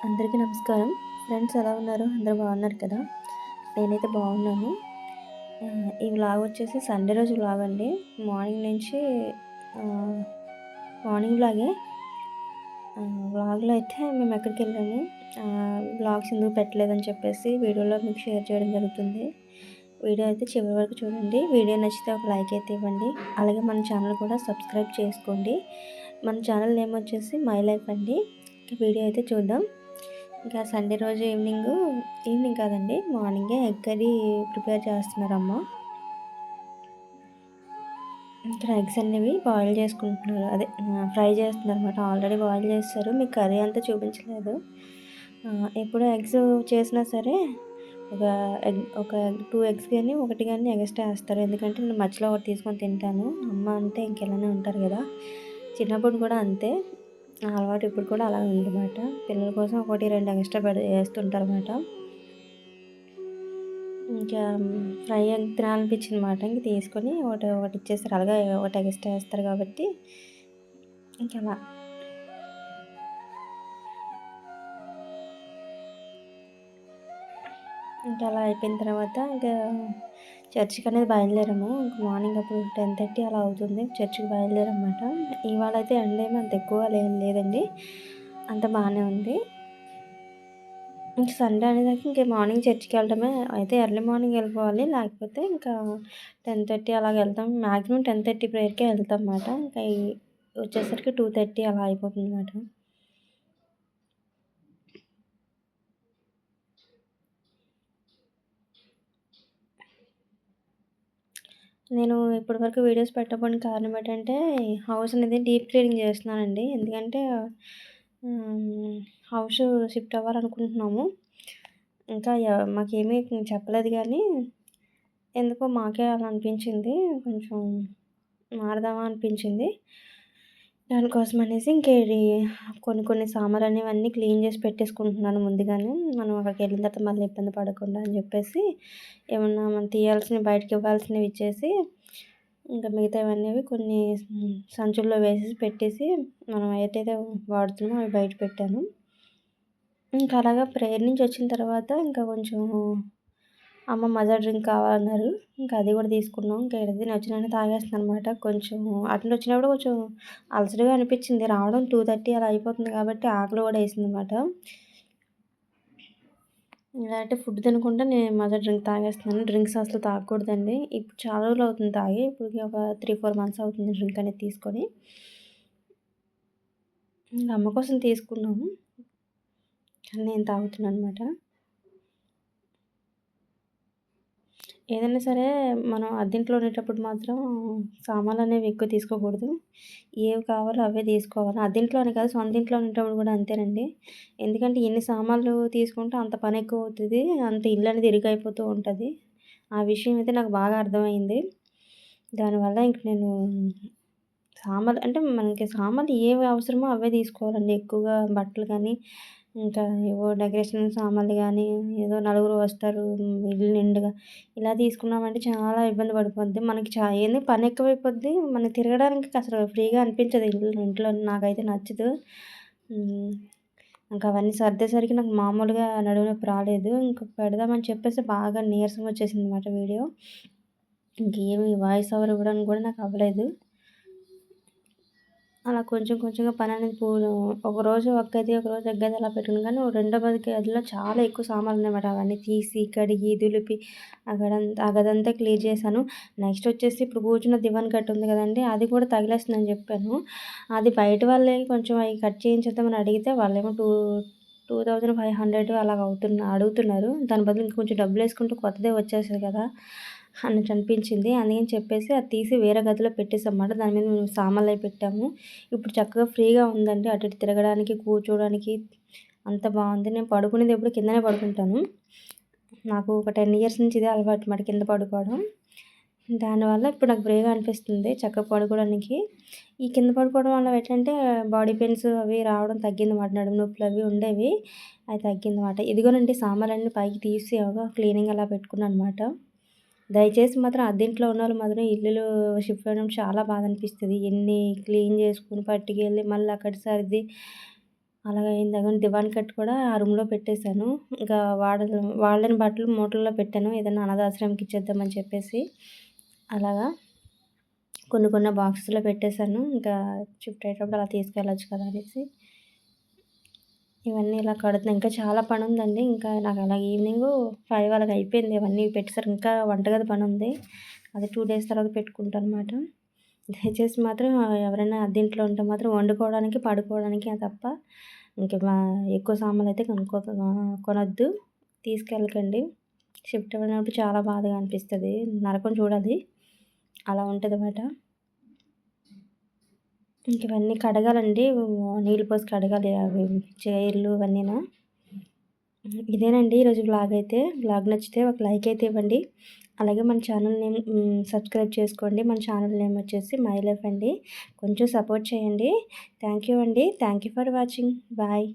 అందరికీ నమస్కారం. ఫ్రెండ్స్ ఎలా ఉన్నారు? అందరూ బాగున్నారు కదా! నేనైతే బాగున్నాను. ఈ వ్లాగ్ వచ్చేసి సండే రోజు వ్లాగ్ అండి. మార్నింగ్ నుంచి ఆహ్, మార్నింగ్ వ్లాగే. వ్లాగ్‌లో అయితే మేము ఎక్కడికెళ్ళాము, వ్లాగ్స్ ఎందుకు పెట్టలేదని చెప్పేసి వీడియోలో మీకు షేర్ చేయడం జరుగుతుంది. వీడియో అయితే చివరి వరకు చూడండి. వీడియో నచ్చితే ఒక లైక్ అయితే ఇవ్వండి. అలాగే మన ఛానల్ కూడా సబ్స్క్రైబ్ చేసుకోండి. మన ఛానల్ నేమ్ వచ్చేసి మై లైఫ్ అండి. వీడియో అయితే చూద్దాం. ఇంకా సండే రోజు ఈవినింగ్ కాదండి, మార్నింగే ఎగ్ కర్రీ ప్రిపేర్ చేస్తున్నారమ్మ. ఇక్కడ ఎగ్స్ అనేవి బాయిల్ చేసుకుంటున్నారు. అదే ఫ్రై చేస్తున్నారనమాట. ఆల్రెడీ బాయిల్ చేస్తారు. మీకు కర్రీ అంతా చూపించలేదు. ఎప్పుడు ఎగ్స్ చేసినా సరే ఒక ఒక 2 ఎగ్స్ కానీ, ఒకటి కానీ ఎగస్ట్రా వేస్తారు. ఎందుకంటే నేను మధ్యలో ఒకటి తీసుకొని తింటాను. అమ్మ అంటే ఇంకెలానే ఉంటారు కదా! చిన్నప్పుడు కూడా అంతే. ఆ అలవాటు ఇప్పుడు కూడా అలాగే ఉందన్నమాట. పిల్లల కోసం ఒకటి, 2 ఎక్స్ట్రా ఏస్తుంటారనమాట. ఇంకా ఫ్రై ఎగ్ తినాలనిపించిందన్నమాట. ఇంక తీసుకొని ఒకటి ఇచ్చేసారు. అలాగే ఒకటి ఎక్స్ట్రా ఏస్తారు కాబట్టి ఇంకలా. ఇంకా అలా అయిపోయిన తర్వాత ఇంకా చర్చికి అనేది బయలుదేరాము. ఇంక మార్నింగ్ అప్పుడు 10:30 అలా అవుతుంది. చర్చికి బయలుదేరామన్నమాట. ఇవాళ అయితే ఎండ ఏమి అంత ఎక్కువగా లేదండి. అంత బాగానే ఉంది. ఇంక సండే అనేసరికి ఇంక మార్నింగ్ చర్చికి వెళ్ళడమే. అయితే ఎర్లీ మార్నింగ్ వెళ్ళిపోవాలి. లేకపోతే ఇంకా 10:30 అలాగ వెళ్తాం. మ్యాక్సిమం 10:30 ప్రేయర్‌కే వెళ్తాం అన్నమాట. ఇంకా వచ్చేసరికి 2:30 అలా అయిపోతుందన్నమాట. నేను ఇప్పటివరకు వీడియోస్ పెట్టకపోవడానికి కారణం ఏంటంటే, హౌస్ అనేది డీప్ క్లీనింగ్ చేస్తున్నానండి. ఎందుకంటే హౌస్ షిఫ్ట్ అవ్వాలనుకుంటున్నాము. ఇంకా మాకేమీ చెప్పలేదు కానీ, ఎందుకో మాకే అలా అనిపించింది. కొంచెం మారదామా అనిపించింది. దానికోసం అనేసి ఇది కొన్ని సామాన్లనేవన్నీ క్లీన్ చేసి పెట్టేసుకుంటున్నాను ముందుగానే. మనం అక్కడికెళ్ళిన తర్వాత మళ్ళీ ఇబ్బంది పడకుండా అని చెప్పేసి, ఏమన్నా మనం తీయాల్సినవి బయటకి ఇవ్వాల్సినవి ఇచ్చేసి, ఇంకా మిగతావన్నీ కొన్ని సంచుల్లో వేసేసి పెట్టేసి, మనం ఏదైతే వాడుతున్నామో అవి బయట పెట్టాను. ఇంకా అలాగా ప్రేయర్ నుంచి వచ్చిన తర్వాత ఇంకా కొంచెం అమ్మ మజా డ్రింక్ కావాలన్నారు. ఇంకా అది కూడా తీసుకున్నాం. ఇంకా ఏదైతే నచ్చినట్టు తాగేస్తున్నాననమాట. కొంచెం అటు నుండి వచ్చినప్పుడు కొంచెం అలసటగా అనిపించింది. రావడం 2:30 అలా అయిపోతుంది కాబట్టి ఆకలి కూడా వేసిందనమాట. ఇలాంటి ఫుడ్ తినకుండా నేను మజా డ్రింక్ తాగేస్తున్నాను. డ్రింక్స్ అసలు తాగకూడదండి. ఇప్పుడు చాలా రోజులు అవుతుంది తాగి. ఇప్పటికి ఒక 3, 4 మంత్స్ అవుతుంది డ్రింక్ అనేది తీసుకొని. ఇంక అమ్మ కోసం తీసుకున్నాము. నేను తాగుతున్నాను అనమాట. ఏదైనా సరే మనం అద్దెంట్లో ఉండేటప్పుడు మాత్రం సామాన్లనేవి ఎక్కువ తీసుకోకూడదు. ఏవి కావాలో అవే తీసుకోవాలి. అద్దెంట్లో అని కాదు, సొంత ఇంట్లో ఉండేటప్పుడు కూడా అంతేనండి. ఎందుకంటే ఎన్ని సామాన్లు తీసుకుంటే అంత పని ఎక్కువ అవుతది. అంత ఇల్లు అనేది ఇరుకైపోతూ ఉంటది. ఆ విషయం అయితే నాకు బాగా అర్థమైంది. దానివల్ల ఇంక నేను సామాన్లు అంటే మనకి సామాన్లు ఏవి అవసరమో అవే తీసుకోవాలండి. ఎక్కువగా బట్టలు కానీ, ఇంకా ఏవో డెకరేషన్ సామాన్లు గానీ, ఏదో నలుగురు వస్తారు ఇల్లు నిండుగా ఇలా తీసుకున్నామంటే చాలా ఇబ్బంది పడిపోద్ది. మనకి ఏంది పని ఎక్కువైపోద్ది. మనకి తిరగడానికి అసలు ఫ్రీగా అనిపించదు ఇంట్లో నాకైతే నచ్చదు. హ్మ్. ఇంక అవన్నీ సర్దేసరికి నాకు మామూలుగా నడుము నొప్పి రాలేదు. ఇంక పెడదామని చెప్పేసి బాగా నీరసం వచ్చేసిందనమాట వీడియో. ఇంకేమి వాయిస్ ఓవర్ ఇవ్వడానికి కూడా నాకు అవ్వలేదు. అలా కొంచెం కొంచెంగా పననేది ఒకరోజు ఒక గది, ఒకరోజు ఒక గది అలా పెట్టుకున్నాను. కానీ రెండో గదిలో చాలా ఎక్కువ సామాన్లున్నాయన్నమాట. అవన్నీ తీసి, కడిగి, దులిపి ఆ గదంతా క్లియర్ చేశాను. నెక్స్ట్ వచ్చేసి ఇప్పుడు కూర్చున్న దివాన్ కట్ ఉంది కదండీ! అది కూడా తగిలేస్తుందని చెప్పాను. అది బయట వాళ్ళే కొంచెం అయి కట్ చేయించేద్దామని అడిగితే వాళ్ళేమో 2500 అలాగ అడుగుతున్నారు. దాని బదులు ఇంకొంచెం డబ్బులేసుకుంటే కొత్తదే వచ్చేస్తది కదా! అన్నట్టు అనిపించింది. అందుకని చెప్పేసి అది తీసి వేరే గదిలో పెట్టేసామన్నమాట. దాని మీద మేము సామాన్లయి పెట్టాము. ఇప్పుడు చక్కగా ఫ్రీగా ఉందండి. అటు ఇటు తిరగడానికి, కూర్చోడానికి అంత బావుంది. నేను పడుకునేది ఎప్పుడు కిందనే పడుకుంటాను. నాకు ఒక 10 ఇయర్స్ నుంచి ఇదే అలవాటు మాట కింద పడుకోవడం. దానివల్ల ఇప్పుడు నాకు ఫ్రీగా అనిపిస్తుంది చక్కగా పడుకోవడానికి. ఈ కింద పడుకోవడం వల్ల ఏంటంటే బాడీ పెయిన్స్ అవి రావడం తగ్గిందన్నమాట. నడుము నొప్పులు అవి ఉండేవి. అది తగ్గిందన్నమాట. ఇదిగోనండి సామాన్లన్నీ పైకి తీసి క్లీనింగ్ అలా పెట్టుకున్నానన్నమాట. దయచేసి మాత్రం అద్దెంట్లో ఉన్నోళ్ళు మాత్రం ఇల్లులు షిఫ్ట్ అవ్వడం చాలా బాధ అనిపిస్తది. ఎన్ని క్లీన్ చేసుకొని పట్టుకెళ్ళి మళ్ళీ అక్కడ సర్ది అలాగ అయింది. దివాన్ కట్ కూడా ఆ రూమ్‌లో పెట్టేశాను. ఇంకా వాడని బట్టలు మూటల్లో పెట్టాను. ఏదైనా అనాథాశ్రమంకి ఇచ్చేద్దామని చెప్పేసి. అలాగా కొన్ని కొన్ని బాక్స్‌లో పెట్టేశాను. ఇంకా షిఫ్ట్ అయ్యేటప్పుడు అలా తీసుకెళ్ళొచ్చు కదా అనేసి. ఇవన్నీ ఇలా కడుతున్నా. ఇంకా చాలా పనుందండి. ఇంకా నాకు అలాగ ఈవినింగు 5 అలాగ అయిపోయింది. ఇవన్నీ పెట్టేసరికి ఇంకా వంటగది పనుంది. అది 2 డేస్ తర్వాత పెట్టుకుంటానమాట. దయచేసి మాత్రం ఎవరైనా అద్దెంట్లో ఉంటే మాత్రం వండుకోవడానికి, పడుకోవడానికి తప్ప ఇంక ఎక్కువ సామాన్లయితే కొనొద్దు. తీసుకెళ్ళకండి. షిఫ్ట్ అవ్వనప్పుడు చాలా బాధగా అనిపిస్తది. నరకం చూడాలి. అలా ఉంటదమాట. ఇంక ఇవన్నీ కడగాలండి. నీళ్ళు పోసి కడగాలి అవి చైర్లు ఇవన్నీను. ఇదేనండి ఈరోజు వ్లాగ్ అయితే. వ్లాగ్ నచ్చితే ఒక లైక్ అయితే ఇవ్వండి. అలాగే మన ఛానల్ నేమ్ సబ్స్క్రైబ్ చేసుకోండి. మన ఛానల్ నేమ్ వచ్చేసి మై లైఫ్ అండి. కొంచెం సపోర్ట్ చేయండి. థ్యాంక్ యూ అండి. Thank you for watching. Bye.